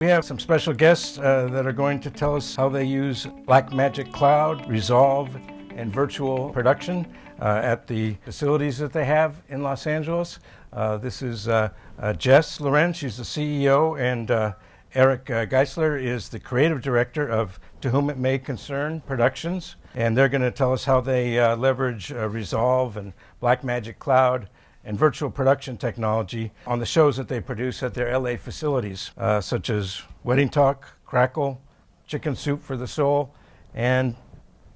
We have some special guests that are going to tell us how they use Blackmagic Cloud, Resolve, and virtual production at the facilities that they have in Los Angeles. This is Jess Loren, she's the CEO, and Erick Geisler is the creative director of To Whom It May Concern Productions. And they're going to tell us how they leverage Resolve and Blackmagic Cloud and virtual production technology on the shows that they produce at their LA facilities, such as Wedding Talk, Crackle, Chicken Soup for the Soul, and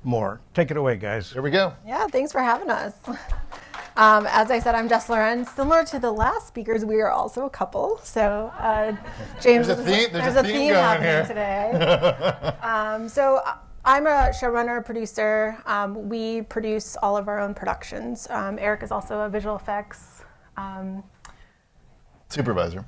more. Take it away, guys. Here we go. Yeah, thanks for having us. As I said, I'm Jess Loren. Similar to the last speakers, we are also a couple. So James, there's a theme happening here today. So I'm a showrunner, producer. We produce all of our own productions. Erick is also a visual effects supervisor.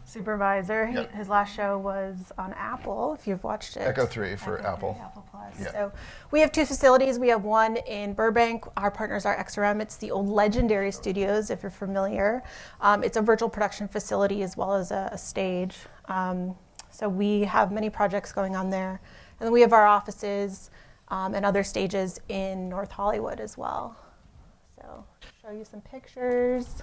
Yep. His last show was on Apple, if you've watched it. Echo 3 for Apple. Apple Plus. Yeah. So we have two facilities. We have one in Burbank. Our partners are XRM. It's the old Legendary Studios, if you're familiar. It's a virtual production facility as well as a stage. So we have many projects going on there. And then we have our offices and other stages in North Hollywood as well. So show you some pictures.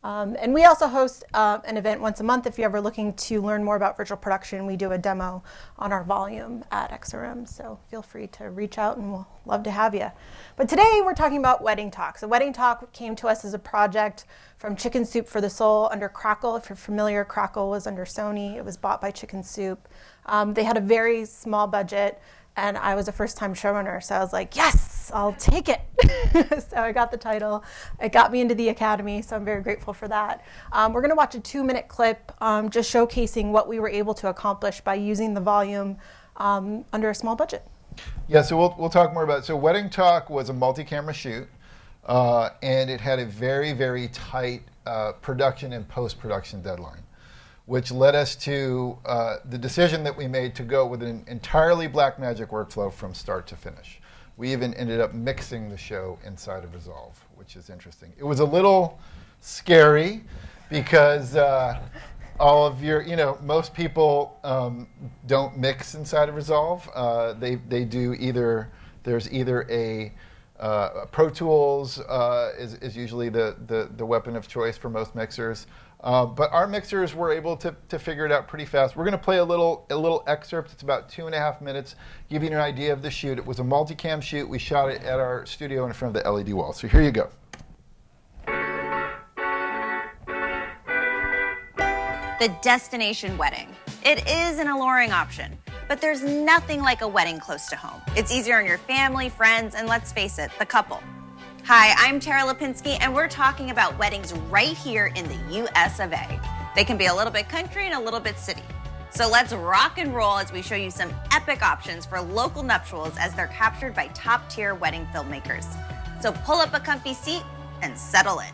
And we also host an event once a month. If you're ever looking to learn more about virtual production, we do a demo on our volume at XRM. So feel free to reach out and we'll love to have you. But today we're talking about Wedding Talk. So Wedding Talk came to us as a project from Chicken Soup for the Soul under Crackle. If you're familiar, Crackle was under Sony. It was bought by Chicken Soup. They had a very small budget. And I was a first-time showrunner, so I was like, yes, I'll take it. So I got the title. It got me into the Academy, so I'm very grateful for that. We're going to watch a 2-minute clip just showcasing what we were able to accomplish by using the volume under a small budget. Yeah, so we'll talk more about it. So Wedding Talk was a multi-camera shoot, and it had a very, very tight production and post-production deadline, which led us to the decision that we made to go with an entirely Blackmagic workflow from start to finish. We even ended up mixing the show inside of Resolve, which is interesting. It was a little scary because all of most people don't mix inside of Resolve. They do there's either a Pro Tools is usually the weapon of choice for most mixers. But our mixers were able to figure it out pretty fast. We're going to play a little excerpt. It's about 2.5 minutes, give you an idea of the shoot. It was a multicam shoot. We shot it at our studio in front of the LED wall. So here you go. The destination wedding. It is an alluring option, but there's nothing like a wedding close to home. It's easier on your family, friends, and let's face it, the couple. Hi, I'm Tara Lipinski, and we're talking about weddings right here in the US of A. They can be a little bit country and a little bit city. So let's rock and roll as we show you some epic options for local nuptials as they're captured by top-tier wedding filmmakers. So pull up a comfy seat and settle in.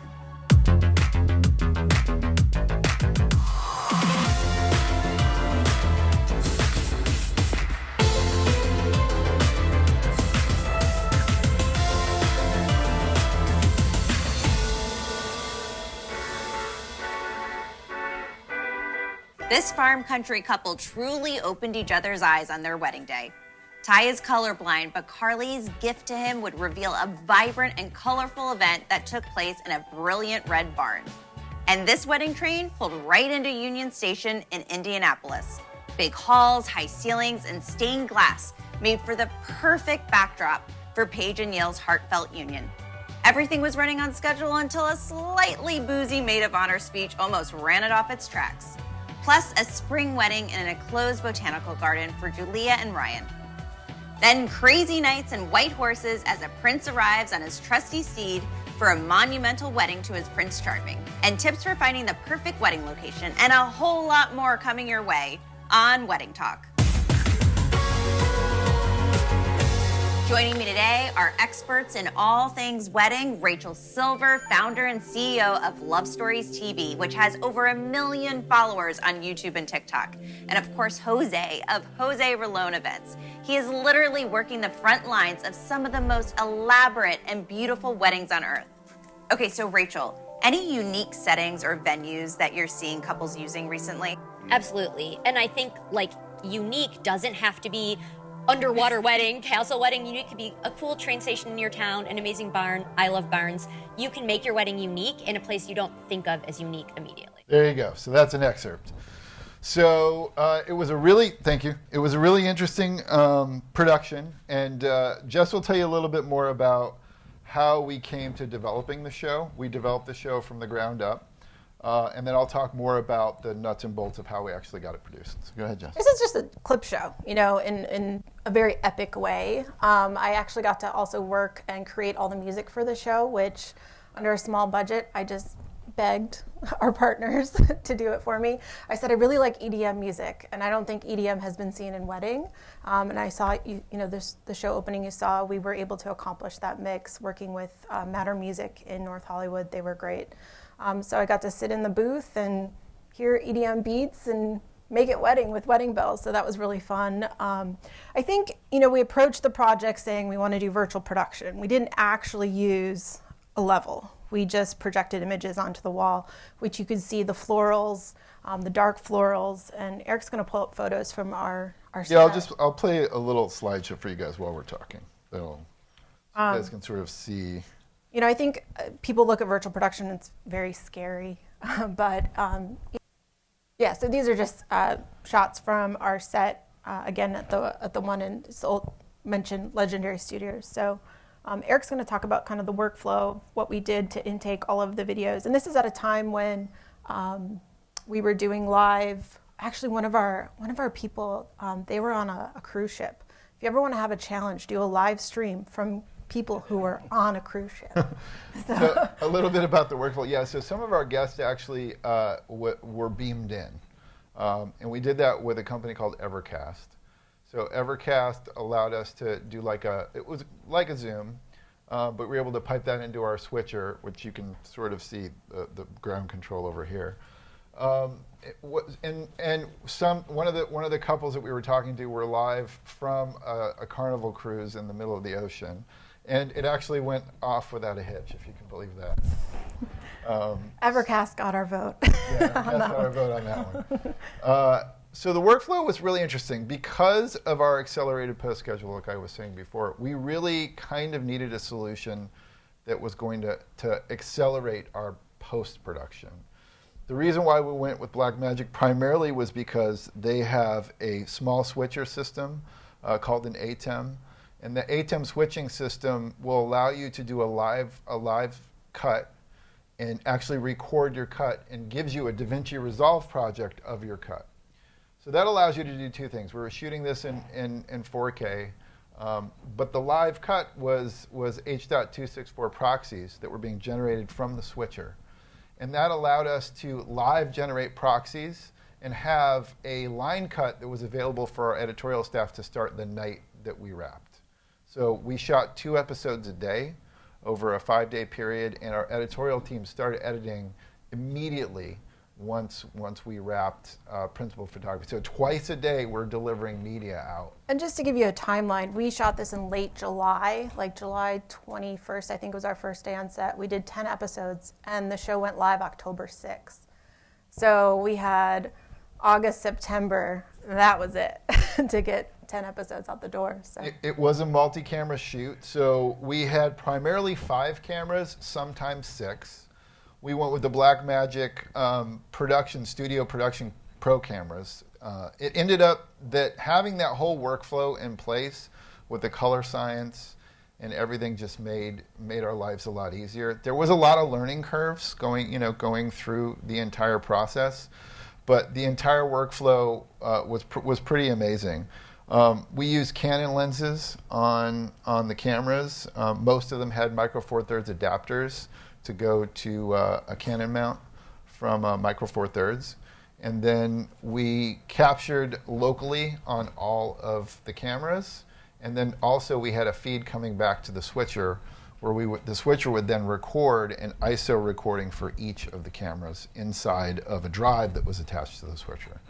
This farm country couple truly opened each other's eyes on their wedding day. Ty is colorblind, but Carly's gift to him would reveal a vibrant and colorful event that took place in a brilliant red barn. And this wedding train pulled right into Union Station in Indianapolis. Big halls, high ceilings, and stained glass made for the perfect backdrop for Paige and Neil's heartfelt union. Everything was running on schedule until a slightly boozy maid of honor speech almost ran it off its tracks. Plus a spring wedding in an enclosed botanical garden for Julia and Ryan. Then crazy nights and white horses as a prince arrives on his trusty steed for a monumental wedding to his Prince Charming. And tips for finding the perfect wedding location and a whole lot more coming your way on Wedding Talk. Joining me today are experts in all things wedding, Rachel Silver, founder and CEO of Love Stories TV, which has over 1 million followers on YouTube and TikTok. And of course, Jose of Jose Rolón Events. He is literally working the front lines of some of the most elaborate and beautiful weddings on earth. Okay, so Rachel, any unique settings or venues that you're seeing couples using recently? Absolutely. And I think like unique doesn't have to be underwater wedding, castle wedding. Unique could be a cool train station in your town, an amazing barn. I love barns. You can make your wedding unique in a place you don't think of as unique immediately. There you go. So that's an excerpt. So it was a really, thank you. It was a really interesting production. And Jess will tell you a little bit more about how we came to developing the show. We developed the show from the ground up. And then I'll talk more about the nuts and bolts of how we actually got it produced. So go ahead, Jess. This is just a clip show, you know, in a very epic way. I actually got to also work and create all the music for the show, which under a small budget, I just begged our partners to do it for me. I said, I really like EDM music, and I don't think EDM has been seen in wedding. And I saw, you know, the show opening you saw, we were able to accomplish that mix working with Matter Music in North Hollywood. They were great. So I got to sit in the booth and hear EDM beats and make it wedding with wedding bells. So that was really fun. I think, you know, we approached the project saying we want to do virtual production. We didn't actually use a level. We just projected images onto the wall, which you could see the florals, the dark florals, and Erick's going to pull up photos from our set. Yeah, I'll play a little slideshow for you guys while we're talking. So you guys can sort of see. You know, I think people look at virtual production, it's very scary, but yeah. So these are just shots from our set again at the one in mentioned Legendary Studios. So. Erick's going to talk about kind of the workflow of what we did to intake all of the videos. And this is at a time when we were doing live. Actually, one of our people, they were on a cruise ship. If you ever want to have a challenge, do a live stream from people who are on a cruise ship. So a little bit about the workflow. Yeah, so some of our guests actually were beamed in. And we did that with a company called Evercast. So Evercast allowed us to do it was like a Zoom, but we were able to pipe that into our switcher, which you can sort of see the ground control over here. One of the couples that we were talking to were live from a Carnival cruise in the middle of the ocean, and it actually went off without a hitch, if you can believe that. Evercast got our vote. Yeah, Evercast got our vote on that one. So the workflow was really interesting. Because of our accelerated post schedule, like I was saying before, we really kind of needed a solution that was going to accelerate our post-production. The reason why we went with Blackmagic primarily was because they have a small switcher system called an ATEM. And the ATEM switching system will allow you to do a live cut and actually record your cut and gives you a DaVinci Resolve project of your cut. So that allows you to do two things. We were shooting this in 4K, but the live cut was H.264 proxies that were being generated from the switcher. And that allowed us to live generate proxies and have a line cut that was available for our editorial staff to start the night that we wrapped. So we shot 2 episodes a day over a 5-day period, and our editorial team started editing immediately once we wrapped principal photography. So twice a day we're delivering media out. And just to give you a timeline, we shot this in late July, like July 21st, I think was our first day on set. We did 10 episodes, and the show went live October 6th. So we had August, September, that was it, to get 10 episodes out the door. So it was a multi-camera shoot, so we had primarily 5 cameras, sometimes 6. We went with the Blackmagic Studio Production Pro cameras. It ended up that having that whole workflow in place with the color science and everything just made our lives a lot easier. There was a lot of learning curves going through the entire process, but the entire workflow was pretty amazing. We used Canon lenses on the cameras. Most of them had Micro Four Thirds adapters to go to a Canon mount from Micro Four Thirds. And then we captured locally on all of the cameras. And then also we had a feed coming back to the switcher where the switcher would then record an ISO recording for each of the cameras inside of a drive that was attached to the switcher.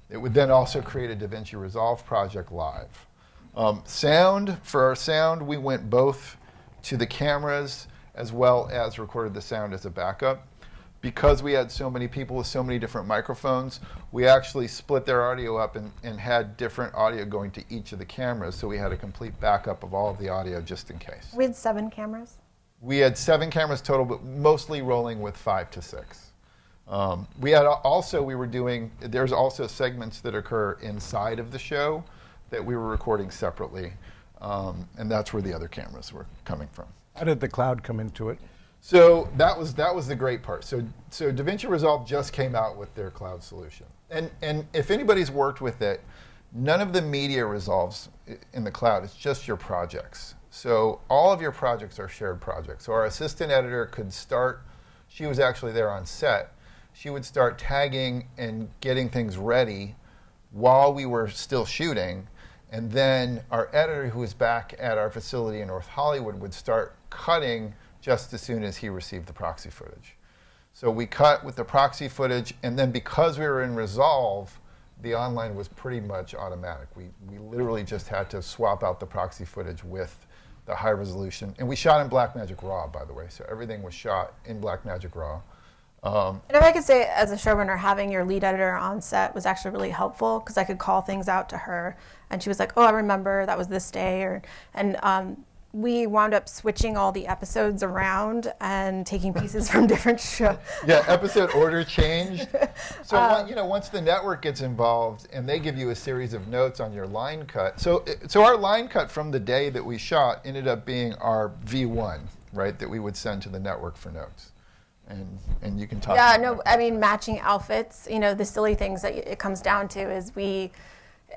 It would then also create a DaVinci Resolve project live. For our sound, we went both to the cameras as well as recorded the sound as a backup. because we had so many people with so many different microphones, we actually split their audio up and had different audio going to each of the cameras, so we had a complete backup of all of the audio just in case. We had 7 cameras. We had 7 cameras total, but mostly rolling with 5 to 6. We had also, there's also segments that occur inside of the show that we were recording separately, and that's where the other cameras were coming from. How did the cloud come into it? So that was the great part. So DaVinci Resolve just came out with their cloud solution. And if anybody's worked with it, none of the media resolves in the cloud. It's just your projects. So all of your projects are shared projects. So our assistant editor could start, she was actually there on set, she would start tagging and getting things ready while we were still shooting. And then our editor, who was back at our facility in North Hollywood, would start cutting just as soon as he received the proxy footage. So we cut with the proxy footage, and then because we were in Resolve, the online was pretty much automatic. We literally just had to swap out the proxy footage with the high resolution. And we shot in Blackmagic Raw, by the way, so everything was shot in Blackmagic Raw. And if I could say, as a showrunner, having your lead editor on set was actually really helpful, because I could call things out to her, and she was like, oh, I remember that was this day, and we wound up switching all the episodes around and taking pieces from different shows. Yeah, episode order changed. So once the network gets involved and they give you a series of notes on your line cut. So our line cut from the day that we shot ended up being our V1, right, that we would send to the network for notes. And you can talk about that. I mean, matching outfits, the silly things that it comes down to is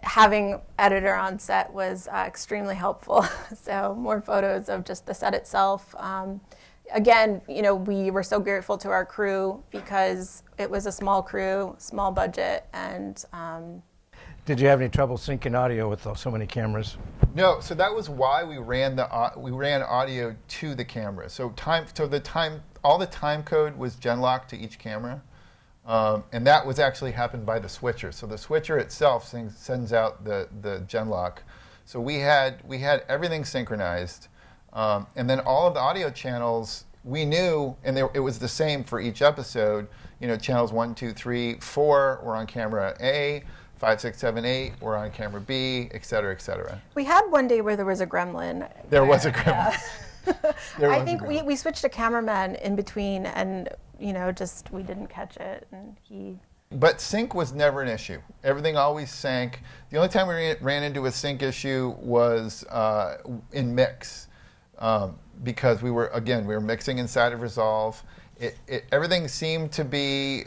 having editor on set was extremely helpful. So more photos of just the set itself. Again, we were so grateful to our crew because it was a small crew, small budget, and Did you have any trouble syncing audio with so many cameras? No, so that was why we ran audio to the camera. All the time code was genlocked to each camera. And that was actually happened by the switcher. So the switcher itself sends out the genlock. So we had everything synchronized, and then all of the audio channels we knew, and it was the same for each episode. Channels 1, 2, 3, 4 were on camera A, 5, 6, 7, 8 were on camera B, et cetera, et cetera. We had one day where there was a gremlin. There was a gremlin. I think we switched a cameraman in between, and we didn't catch it, and But sync was never an issue. Everything always sank. The only time we ran into a sync issue was in mix, because we were mixing inside of Resolve. Everything seemed to be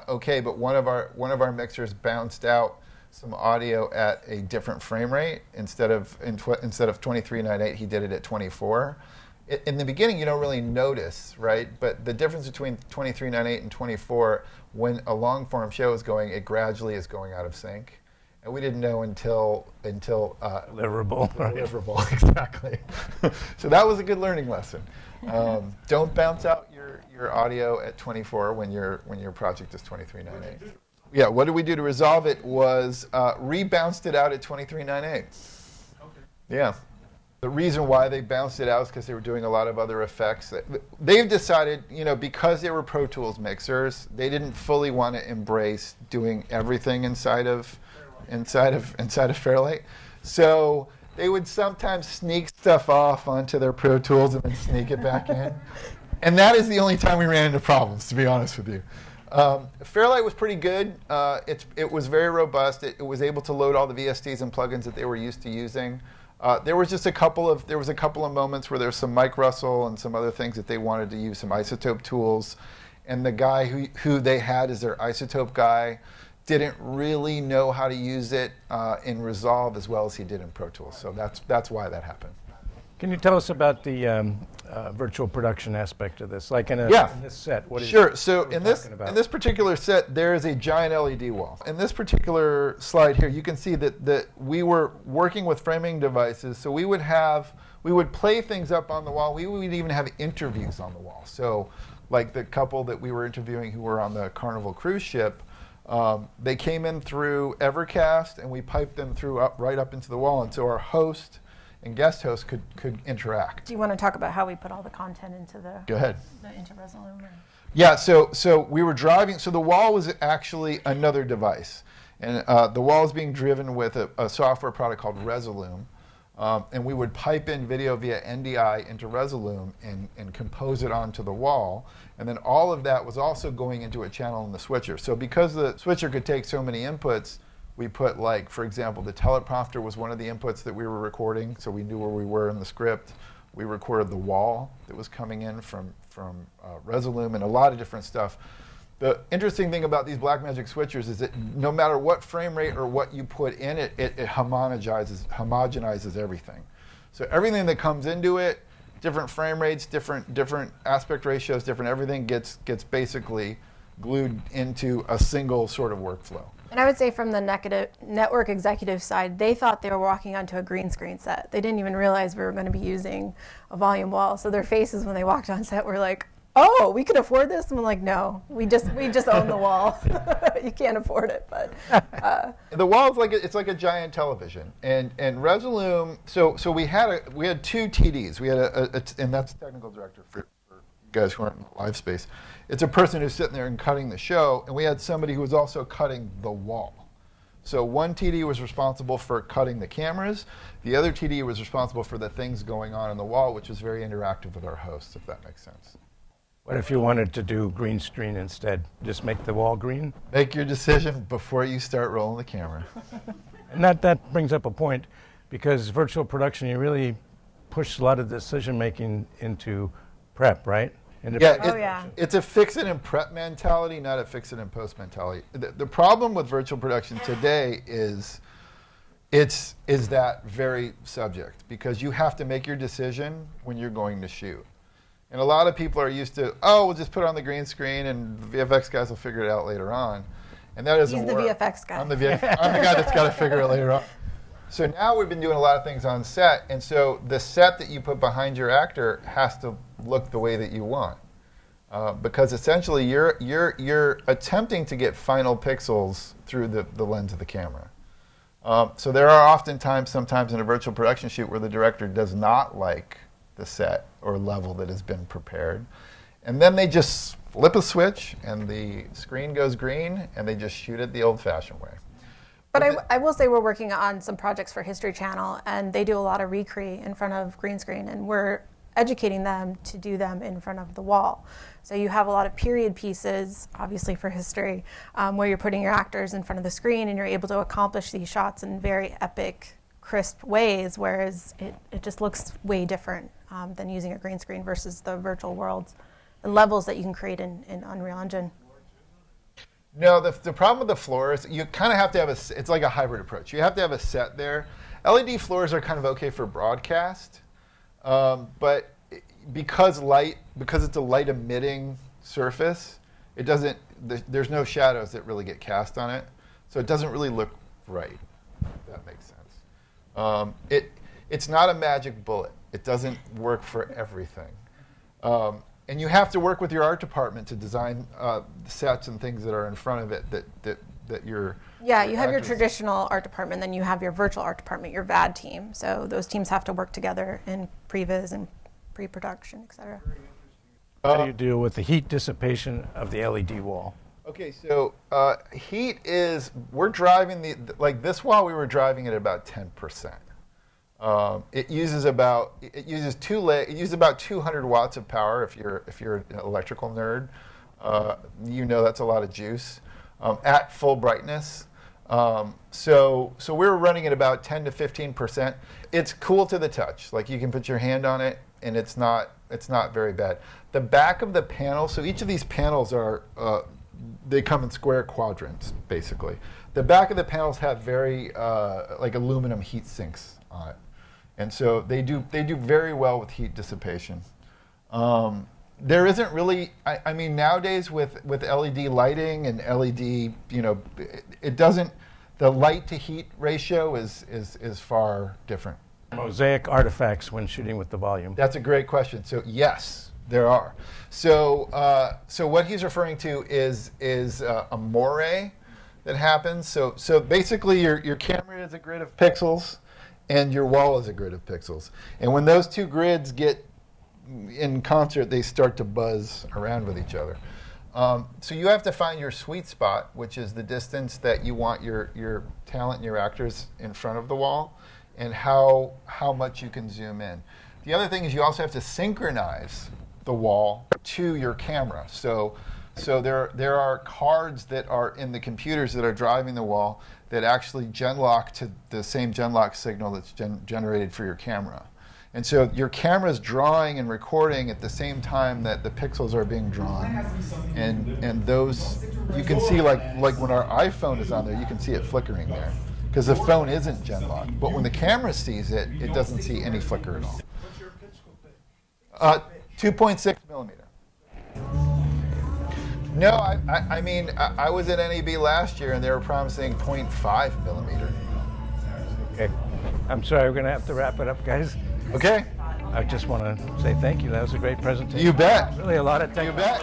okay, but one of our mixers bounced out some audio at a different frame rate. Instead of 2398, he did it at 24. In the beginning, you don't really notice, right? But the difference between 2398 and 24, when a long form show is going, it gradually is going out of sync, and we didn't know until deliverable. Deliverable, exactly. So that was a good learning lesson. Don't bounce out your audio at 24 when your project is 2398. Yeah, what did we do to resolve it was rebounced it out at 2398. Okay. Yeah. The reason why they bounced it out is because they were doing a lot of other effects. They've decided, because they were Pro Tools mixers, they didn't fully want to embrace doing everything inside of Fairlight. So they would sometimes sneak stuff off onto their Pro Tools and then sneak it back in. And that is the only time we ran into problems, to be honest with you. Fairlight was pretty good. It was very robust. It was able to load all the VSTs and plugins that they were used to using. There was a couple of moments where there's some mic rustle and some other things that they wanted to use some isotope tools, and the guy who they had as their isotope guy didn't really know how to use it in Resolve as well as he did in Pro Tools. So that's why that happened. Can you tell us about the virtual production aspect of this? Like in this set, what is sure. So in this particular set, there is a giant LED wall. In this particular slide here, you can see that we were working with framing devices. So we would play things up on the wall. We would even have interviews on the wall. So like the couple that we were interviewing who were on the Carnival cruise ship, they came in through Evercast, and we piped them right up into the wall. And so our host and guest host could interact. Do you want to talk about how we put all the content into Go ahead. into Resolve? Yeah, so we were driving. So the wall was actually another device, and the wall is being driven with a software product called Resolume, and we would pipe in video via NDI into Resolume and compose it onto the wall, and then all of that was also going into a channel in the switcher. So because the switcher could take so many inputs, we put, like, for example, the teleprompter was one of the inputs that we were recording, so we knew where we were in the script. We recorded the wall that was coming in from Resolume and a lot of different stuff. The interesting thing about these Blackmagic switchers is that no matter what frame rate or what you put in it, it homogenizes everything. So everything that comes into it, different frame rates, different aspect ratios, different everything gets basically glued into a single sort of workflow. And I would say from the network executive side, they thought they were walking onto a green screen set. They didn't even realize we were going to be using a volume wall. So their faces when they walked on set were like, "Oh, we can afford this?" And I'm like, "No, we just own the wall. You can't afford it." But the wall is it's like a giant television, and Resolume. So we had two TDs. We had and that's technical director for guys who aren't in the live space. It's a person who's sitting there and cutting the show, and we had somebody who was also cutting the wall. So one TD was responsible for cutting the cameras. The other TD was responsible for the things going on the wall, which was very interactive with our hosts, if that makes sense. What if you wanted to do green screen instead? Just make the wall green? Make your decision before you start rolling the camera. And that brings up a point, because virtual production, you really push a lot of decision-making into prep, right? It's a fix-it and prep mentality, not a fix-it and post mentality. The problem with virtual production today is that very subject, because you have to make your decision when you're going to shoot. And a lot of people are used to, we'll just put it on the green screen and VFX guys will figure it out later on. And that doesn't work. He's the VFX guy. I'm the guy that's got to figure it later on. So now we've been doing a lot of things on set, and so the set that you put behind your actor has to look the way that you want, because essentially you're attempting to get final pixels through the lens of the camera. So there are sometimes in a virtual production shoot where the director does not like the set or level that has been prepared, and then they just flip a switch and the screen goes green and they just shoot it the old-fashioned way. But I will say we're working on some projects for History Channel, and they do a lot of recre in front of green screen, and we're educating them to do them in front of the wall. So you have a lot of period pieces, obviously for history, where you're putting your actors in front of the screen and you're able to accomplish these shots in very epic, crisp ways, whereas it just looks way different than using a green screen versus the virtual worlds and levels that you can create in Unreal Engine. No, the problem with the floors, you kind of have to have it's like a hybrid approach. You have to have a set there. LED floors are kind of okay for broadcast, but because it's a light emitting surface, there's no shadows that really get cast on it, so it doesn't really look right, if that makes sense. It's not a magic bullet. It doesn't work for everything. And you have to work with your art department to design the sets and things that are in front of it that you're... Yeah, you have your traditional art department, then you have your virtual art department, your VAD team. So those teams have to work together in previs and pre-production, et cetera. How do you deal with the heat dissipation of the LED wall? Okay, so heat is, we're driving like this wall, we were driving at about 10%. It uses about 200 watts of power if you're an electrical nerd. That's a lot of juice at full brightness. So we're running at about 10 to 15%. It's cool to the touch. Like you can put your hand on it and it's not very bad. The back of the panel, so each of these panels are they come in square quadrants basically. The back of the panels have very like aluminum heat sinks on it. And so they do very well with heat dissipation. There isn't really, I mean, nowadays with LED lighting and LED, it doesn't, the light to heat ratio is far different. Mosaic artifacts when shooting with the volume. That's a great question. So yes, there are. So what he's referring to is a moire that happens. So basically your camera is a grid of pixels, and your wall is a grid of pixels. And when those two grids get in concert, they start to buzz around with each other. So you have to find your sweet spot, which is the distance that you want your talent and your actors in front of the wall, and how much you can zoom in. The other thing is you also have to synchronize the wall to your camera. So there are cards that are in the computers that are driving the wall that actually genlock to the same genlock signal that's generated for your camera. And so your camera's drawing and recording at the same time that the pixels are being drawn. And those, you can see like when our iPhone is on there, you can see it flickering there. Because the phone isn't genlocked. But when the camera sees it, it doesn't see any flicker at all. 2.6 millimeter. No, I mean, I was at NAB last year and they were promising 0.5 millimeter. Okay. I'm sorry, we're going to have to wrap it up, guys. Okay. I just want to say thank you. That was a great presentation. You bet. Really a lot of technical. You bet.